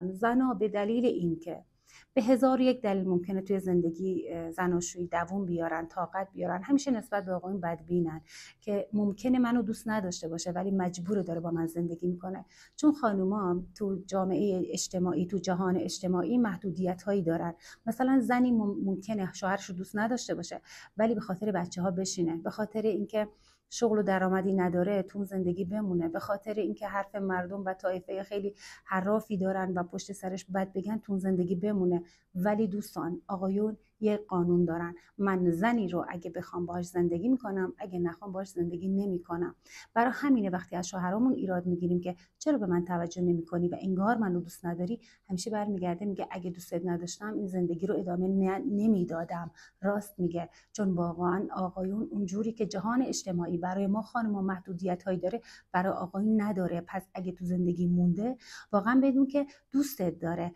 زنها به دلیل اینکه به هزار و یک دلیل ممکنه توی زندگی زناشویی دووم بیارن، طاقت بیارن، همیشه نسبت به آقایون بدبینن که ممکنه منو دوست نداشته باشه ولی مجبوره داره با من زندگی میکنه. چون خانوما تو جامعه اجتماعی، تو جهان اجتماعی محدودیت هایی دارن. مثلا زنی ممکنه شوهرش رو دوست نداشته باشه ولی به خاطر بچه ها بشینه، به خاطر اینکه شغل و درآمدی نداره تو زندگی بمونه، به خاطر اینکه حرف مردم و طایفه خیلی حرافی دارن و پشت سرش بد بگن تو زندگی بمونه. ولی دوستان، آقایون یه قانون دارن: من زنی رو اگه بخوام باهاش زندگی میکنم، اگه نخوام باهاش زندگی نمیکنم. برای همینه وقتی از شوهرامون ایراد میگیریم که چرا به من توجه نمیکنی و انگار منو دوست نداری، همیشه برمیگرده میگه اگه دوستت نداشتم این زندگی رو ادامه نمیدادم. راست میگه، چون واقعا آقایون اونجوری که جهان اجتماعی برای ما خانم‌ها محدودیت هایی داره، برای آقایون نداره. پس اگه تو زندگی مونده، واقعا بدون که دوستت داره.